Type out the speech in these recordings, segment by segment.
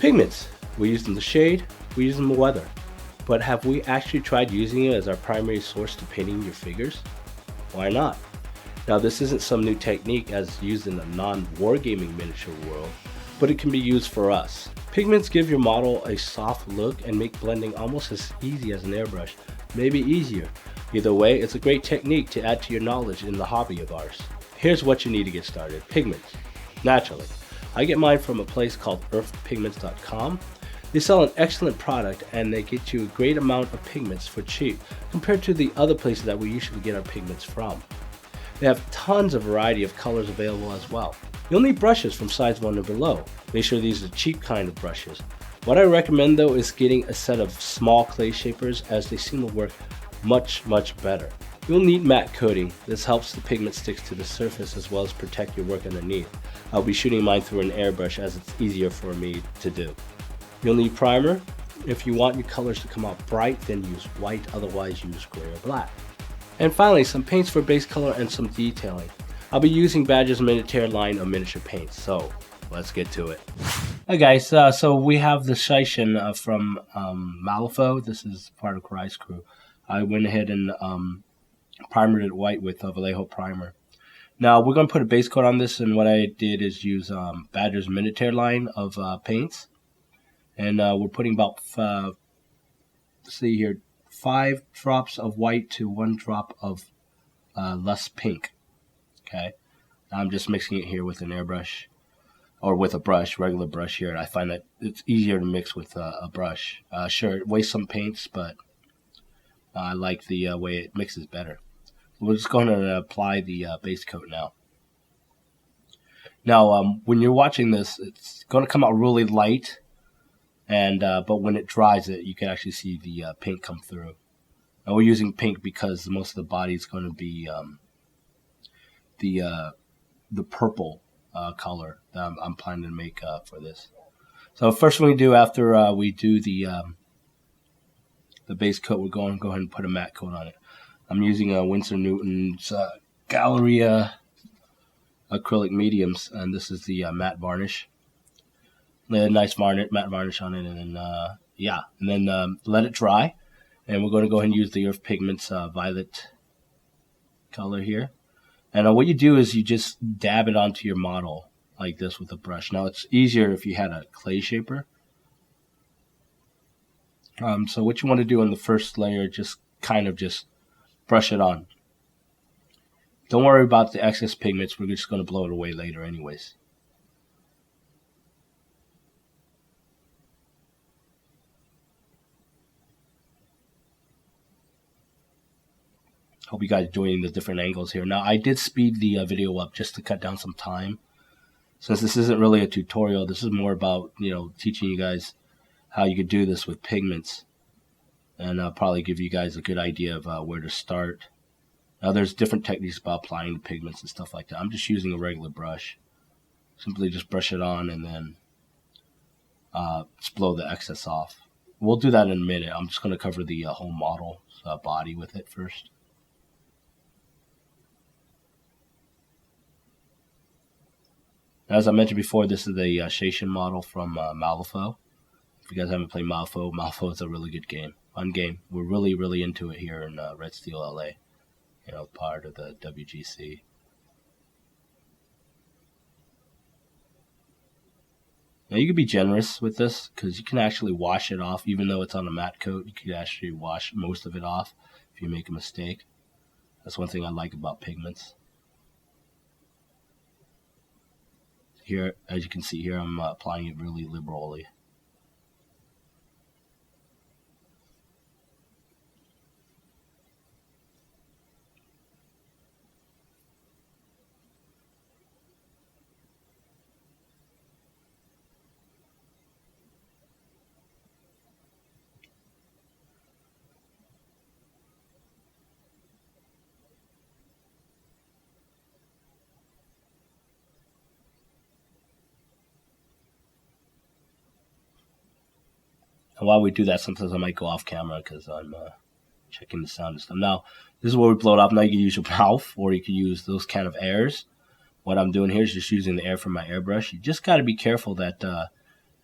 Pigments. We use them to shade, we use them to weather. But have we actually tried using it as our primary source to painting your figures? Why not? Now this isn't some new technique as used in the non-wargaming miniature world, but it can be used for us. Pigments give your model a soft look and make blending almost as easy as an airbrush, maybe easier. Either way, it's a great technique to add to your knowledge in the hobby of ours. Here's what you need to get started. Pigments. Naturally. I get mine from a place called earthpigments.com. They sell an excellent product and they get you a great amount of pigments for cheap compared to the other places that we usually get our pigments from. They have tons of variety of colors available as well. You'll need brushes from size 1 and below. Make sure these are cheap kind of brushes. What I recommend though is getting a set of small clay shapers as they seem to work much better. You'll need matte coating. This helps the pigment stick to the surface as well as protect your work underneath. I'll be shooting mine through an airbrush as it's easier for me to do. You'll need primer. If you want your colors to come out bright, then use white, otherwise use gray or black. And finally, some paints for base color and some detailing. I'll be using Badger's Miniature line of miniature paints, so let's get to it. Hi guys, so we have the Shishin from Malifaux. This is part of Karai's crew. I went ahead and primered it white with Vallejo primer. Now we're going to put a base coat on this, and what I did is use Badger's Miniature line of paints. And we're putting about, let's see here, 5 drops of white to 1 drop of less pink. Okay, I'm just mixing it here with an airbrush or with a brush, regular brush here. I find that it's easier to mix with a brush. Sure, it wastes some paints, but I like the way it mixes better. We're just going to apply the base coat now. Now, when you're watching this, it's going to come out really light. And but when it dries, you can actually see the pink come through. Now we're using pink because most of the body is going to be the purple color that I'm planning to make for this. So first thing we do after we do the base coat, we're going to go ahead and put a matte coat on it. I'm using Winsor Newton's Galleria acrylic mediums, and this is the matte varnish. A nice matte varnish on it, and then and then let it dry. And we're going to go ahead and use the Earth Pigments violet color here. And what you do is you just dab it onto your model like this with a brush. Now it's easier if you had a clay shaper. So what you want to do on the first layer, just kind of just brush it on. Don't worry about the excess pigments. We're just going to blow it away later anyways. Hope you guys are doing the different angles here. Now, I did speed the video up just to cut down some time. Since this isn't really a tutorial, this is more about, teaching you guys how you could do this with pigments. And I'll probably give you guys a good idea of where to start. Now, there's different techniques about applying the pigments and stuff like that. I'm just using a regular brush. Simply just brush it on and then just blow the excess off. We'll do that in a minute. I'm just going to cover the whole model body with it first. As I mentioned before, this is the Shishin model from Malifaux. If you guys haven't played Malifaux is a really good game. Fun game. We're really into it here in Red Steel, LA. Part of the WGC. Now you can be generous with this because you can actually wash it off. Even though it's on a matte coat, you can actually wash most of it off if you make a mistake. That's one thing I like about pigments. Here, as you can see here, I'm applying it really liberally. And while we do that, sometimes I might go off camera because I'm checking the sound and stuff. Now, this is where we blow it up. Now you can use your mouth or you can use those kind of airs. What I'm doing here is just using the air from my airbrush. You just got to be careful that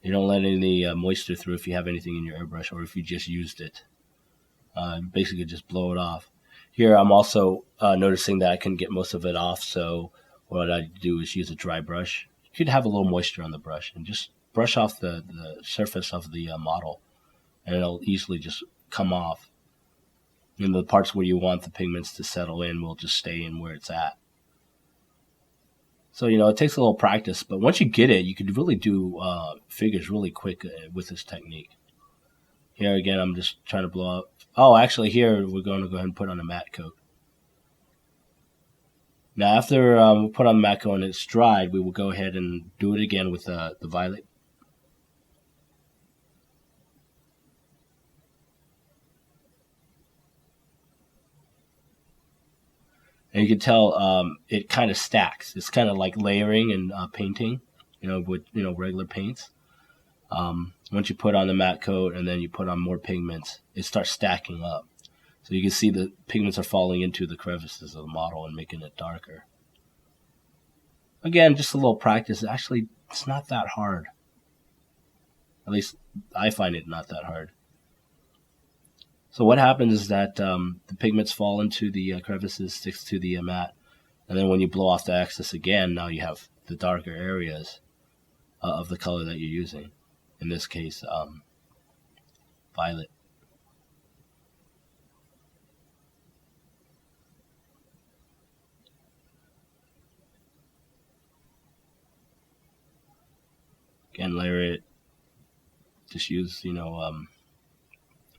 You don't let any moisture through if you have anything in your airbrush or if you just used it. Basically just blow it off. Here I'm also noticing that I can get most of it off, so what I do is use a dry brush. You could have a little moisture on the brush and just brush off the surface of the model, and it'll easily just come off. And the parts where you want the pigments to settle in will just stay in where it's at. So, it takes a little practice, but once you get it, you can really do figures really quick with this technique. Here again, I'm just trying to blow up. Oh, actually here, we're going to go ahead and put on a matte coat. Now, after we put on the matte coat and it's dried, we will go ahead and do it again with the violet. And you can tell it kind of stacks. It's kind of like layering and painting, with regular paints. Once you put on the matte coat and then you put on more pigments, it starts stacking up. So you can see the pigments are falling into the crevices of the model and making it darker. Again, just a little practice. Actually, it's not that hard. At least I find it not that hard. So what happens is that the pigments fall into the crevices, sticks to the matte, and then when you blow off the excess again, now you have the darker areas of the color that you're using. In this case, violet. Again, layer it. Just use,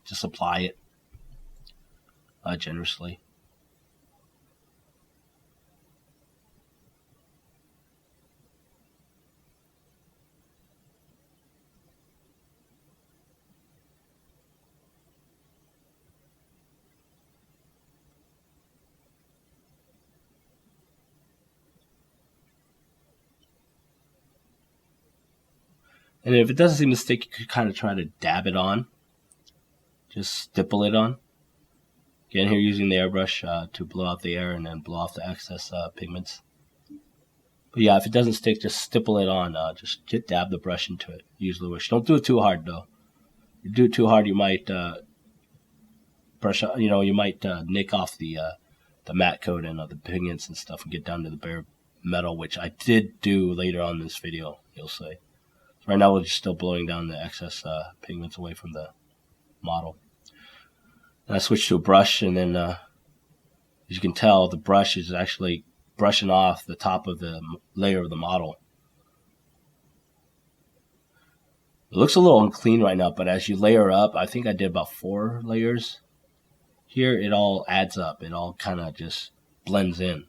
just apply it generously. And if it doesn't seem to stick, you could kind of try to dab it on. Just stipple it on. Again, here using the airbrush to blow out the air and then blow off the excess pigments. But yeah, if it doesn't stick, just stipple it on. Just dab the brush into it. Use the wish. Don't do it too hard though. If you do it too hard, you might brush. You might nick off the matte coat and the pigments and stuff, and get down to the bare metal, which I did do later on in this video. You'll see. Right now we're just still blowing down the excess pigments away from the model. And I switched to a brush, and then as you can tell, the brush is actually brushing off the top of the layer of the model. It looks a little unclean right now, but as you layer up, I think I did about 4 layers. Here it all adds up. It all kind of just blends in.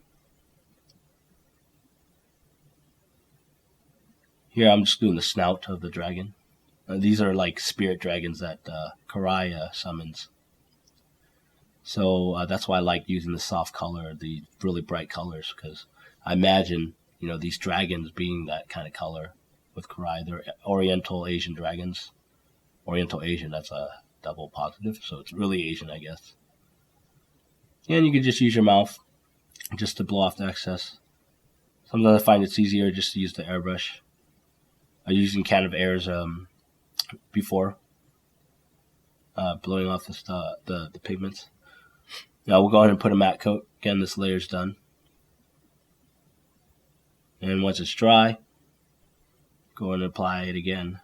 Here I'm just doing the snout of the dragon. These are like spirit dragons that Karai summons. So that's why I like using the soft color, the really bright colors, because I imagine, these dragons being that kind of color with Karai. They're Oriental Asian dragons. Oriental Asian, that's a double positive, so it's really Asian, I guess. And you can just use your mouth just to blow off the excess. Sometimes I find it's easier just to use the airbrush. I'm using can of airs before blowing off the pigments. Now we'll go ahead and put a matte coat. Again, this layer's done. And once it's dry, go ahead and apply it again.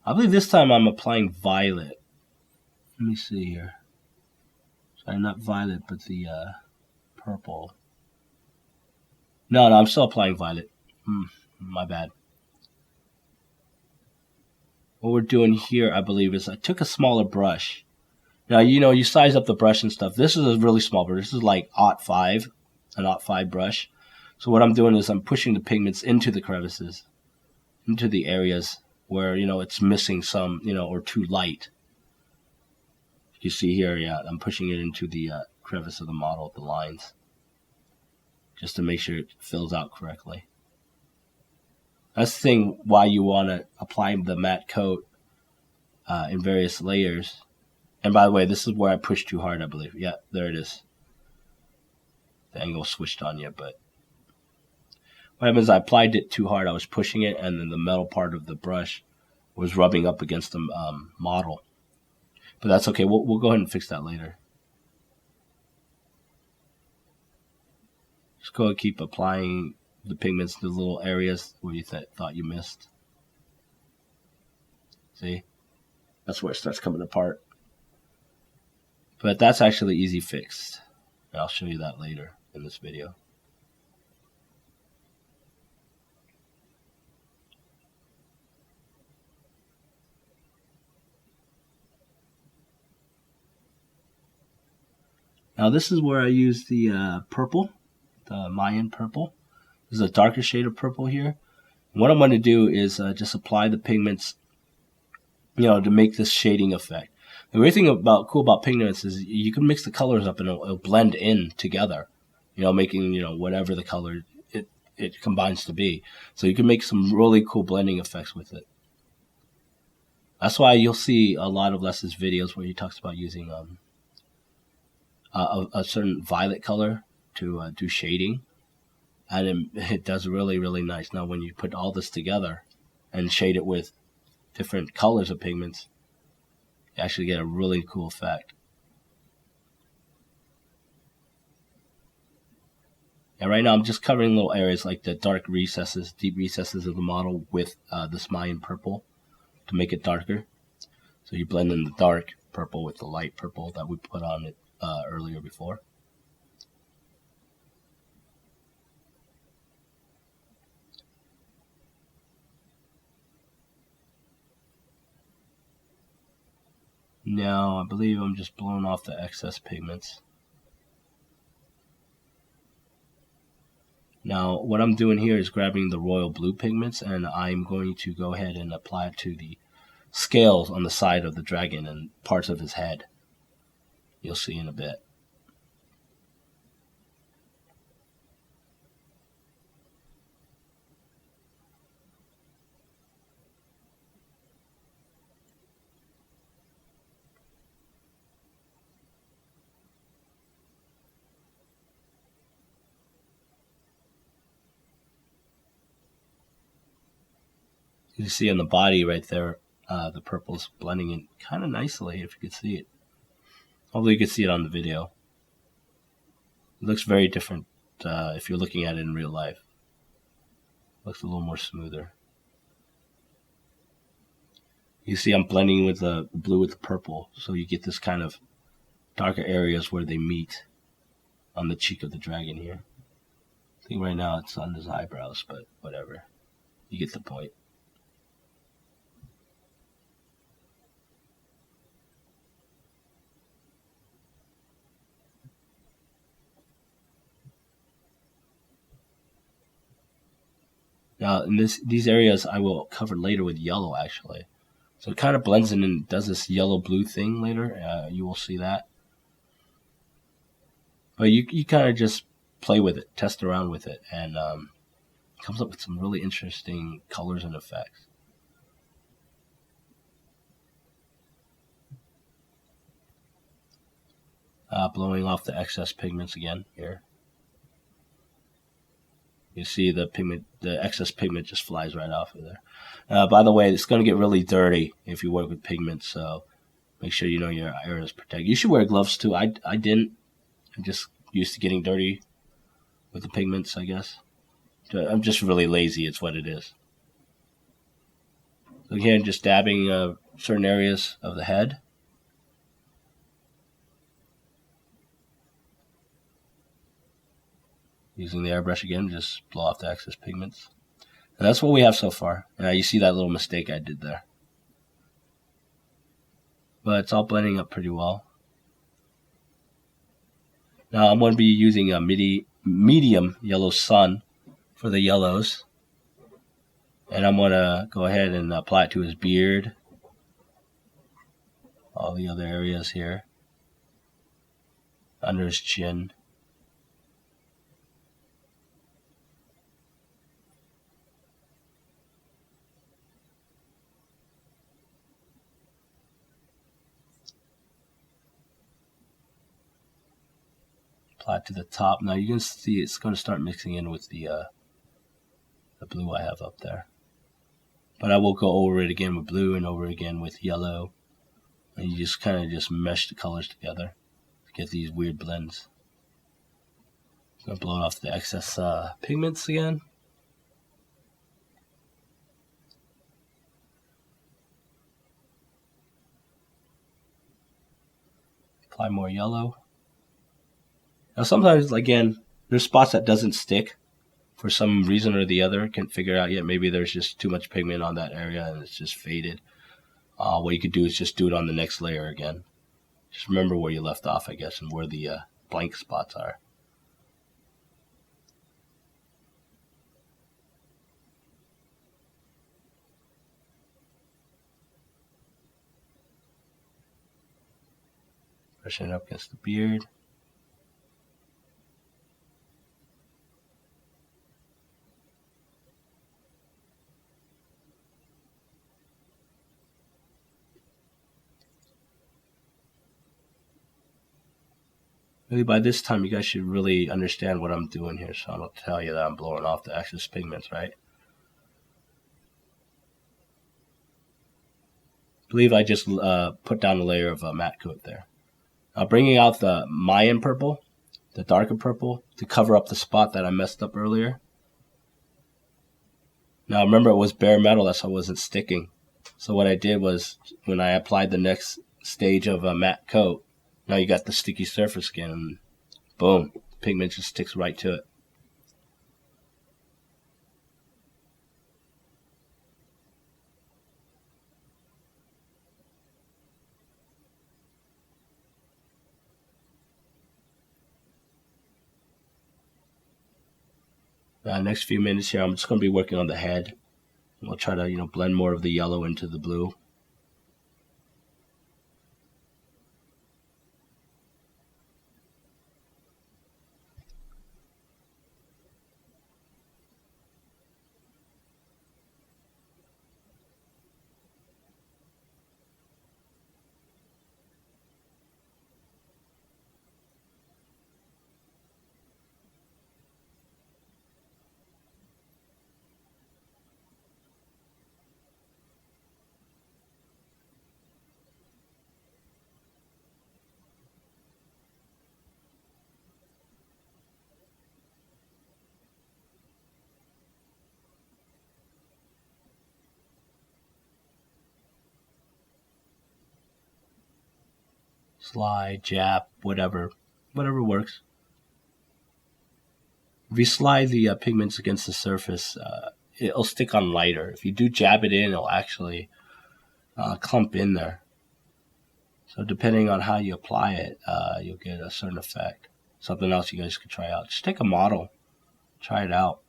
I believe this time I'm applying violet. Let me see here. Sorry, not violet, but the purple. No, I'm still applying violet. My bad. What we're doing here, I believe, is I took a smaller brush. Now, you size up the brush and stuff. This is a really small brush. This is like an 05 brush. So what I'm doing is I'm pushing the pigments into the crevices, into the areas where, it's missing some, or too light. You see here, yeah, I'm pushing it into the crevice of the model, the lines, just to make sure it fills out correctly. That's the thing why you want to apply the matte coat in various layers. And by the way, this is where I pushed too hard, I believe. Yeah, there it is. The angle switched on you, but what happens is I applied it too hard. I was pushing it, and then the metal part of the brush was rubbing up against the model. But that's okay. We'll go ahead and fix that later. Just go ahead and keep applying the pigments to the little areas where you thought you missed. See? That's where it starts coming apart. But that's actually easy fixed. And I'll show you that later in this video. Now this is where I use the purple, the Mayan purple. This is a darker shade of purple here. And what I'm going to do is just apply the pigments, to make this shading effect. The great thing cool about pigments is you can mix the colors up and it'll blend in together, making, whatever the color it combines to be. So you can make some really cool blending effects with it. That's why you'll see a lot of Les's videos where he talks about using a certain violet color to do shading, and it does really, really nice. Now when you put all this together and shade it with different colors of pigments, you actually get a really cool effect. And right now I'm just covering little areas like the dark recesses, deep recesses of the model with this Mayan purple to make it darker. So you blend in the dark purple with the light purple that we put on it earlier before. Now I believe I'm just blowing off the excess pigments. Now what I'm doing here is grabbing the royal blue pigments, and I'm going to go ahead and apply it to the scales on the side of the dragon and parts of his head. You'll see in a bit. You see on the body right there, the purple's blending in kind of nicely, if you could see it. Hopefully you can see it on the video. It looks very different if you're looking at it in real life. It looks a little more smoother. You see I'm blending with the blue with the purple, so you get this kind of darker areas where they meet on the cheek of the dragon here. I think right now it's on his eyebrows, but whatever. You get the point. Now, in these areas, I will cover later with yellow, actually. So it kind of blends in and does this yellow-blue thing later. You will see that. But you kind of just play with it, test around with it, and it comes up with some really interesting colors and effects. Blowing off the excess pigments again here. You see the excess pigment just flies right off of there. By the way, it's going to get really dirty if you work with pigments, so make sure you know your area is protected. You should wear gloves too. I didn't. I'm just used to getting dirty with the pigments, I guess. I'm just really lazy. It's what it is. So again, just dabbing certain areas of the head. Using the airbrush again, just blow off the excess pigments. And that's what we have so far. You see that little mistake I did there. But it's all blending up pretty well. Now I'm going to be using a medium yellow sun for the yellows. And I'm going to go ahead and apply it to his beard. All the other areas here. Under his chin. Apply it to the top. Now you can see it's going to start mixing in with the blue I have up there. But I will go over it again with blue and over again with yellow. And you just kind of just mesh the colors together to get these weird blends. I'm going to blow off the excess pigments again. Apply more yellow. Now sometimes, again, there's spots that doesn't stick for some reason or the other. Can't figure out yet. Maybe there's just too much pigment on that area and it's just faded. What you could do is just do it on the next layer again. Just remember where you left off, I guess, and where the blank spots are. Brushing it up against the beard. Really, by this time, you guys should really understand what I'm doing here, so I don't tell you that I'm blowing off the excess pigments, right? I believe I just put down a layer of matte coat there. Now bringing out the Mayan purple, the darker purple, to cover up the spot that I messed up earlier. Now remember, it was bare metal, that's why it wasn't sticking. So what I did was, when I applied the next stage of a matte coat, now you got the sticky surface again, and boom, the pigment just sticks right to it. Next few minutes here, I'm just going to be working on the head. We'll try to, blend more of the yellow into the blue. Slide, jab, whatever works. If you slide the pigments against the surface, it'll stick on lighter. If you do jab it in, it'll actually clump in there. So depending on how you apply it, you'll get a certain effect. Something else you guys could try out. Just take a model, try it out.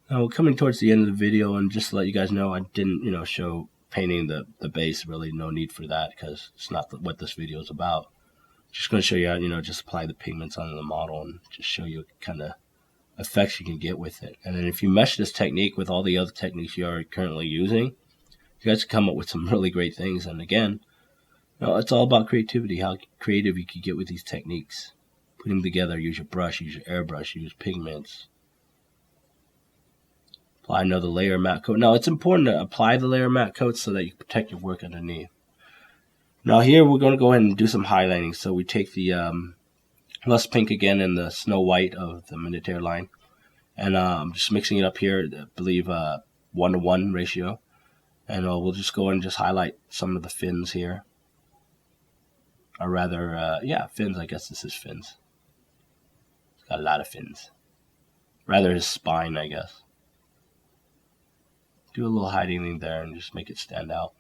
Now we're coming towards the end of the video, and just to let you guys know, I didn't, show painting the base. Really, no need for that because it's not what this video is about. Just going to show you how, just apply the pigments onto the model and just show you what kind of effects you can get with it. And then if you mesh this technique with all the other techniques you are currently using, you guys can come up with some really great things. And again, it's all about creativity, how creative you can get with these techniques. Put them together, use your brush, use your airbrush, use pigments. Apply another layer of matte coat. Now, it's important to apply the layer of matte coat so that you protect your work underneath. Now, here we're going to go ahead and do some highlighting. So we take the Lust Pink again and the Snow White of the Miniature line. And I'm just mixing it up here, I believe 1-to-1 ratio. And we'll just go and just highlight some of the fins here. Or rather, fins. I guess this is fins. It's got a lot of fins. Rather his spine, I guess. Do a little hiding there and just make it stand out.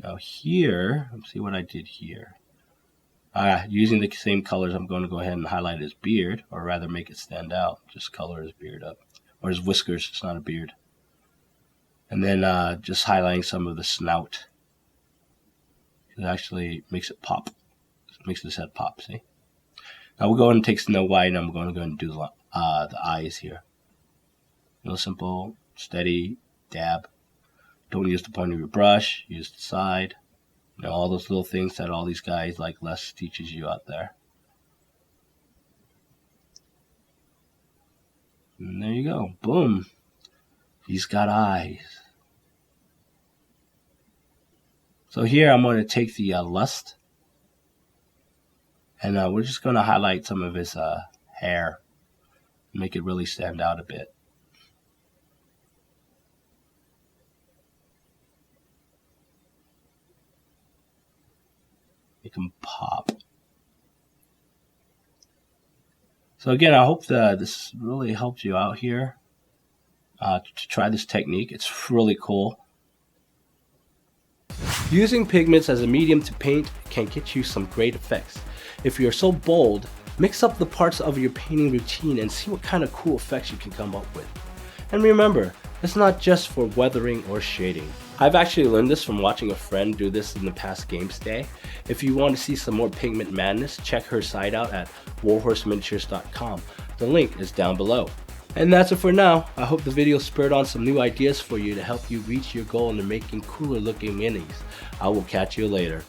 Now here, let's see what I did here. Using the same colors, I'm going to go ahead and highlight his beard, or rather make it stand out. Just color his beard up. Or his whiskers, it's not a beard. And then just highlighting some of the snout. It actually makes it pop. It makes this head pop, see? Now we'll go ahead and take Snow White, and I'm going to go ahead and do the eyes here. Real simple, steady, dab. Don't use the point of your brush, use the side. You know, all those little things that all these guys like Les teaches you out there. And there you go, boom. He's got eyes. So here I'm going to take the Lust, and we're just going to highlight some of his hair, make it really stand out a bit. Make him pop. So again, I hope that this really helped you out here to try this technique. It's really cool. Using pigments as a medium to paint can get you some great effects. If you're so bold, mix up the parts of your painting routine and see what kind of cool effects you can come up with. And remember, it's not just for weathering or shading. I've actually learned this from watching a friend do this in the past games day. If you want to see some more pigment madness, check her site out at warhorseminiatures.com. The link is down below. And that's it for now. I hope the video spurred on some new ideas for you to help you reach your goal in making cooler looking minis. I will catch you later.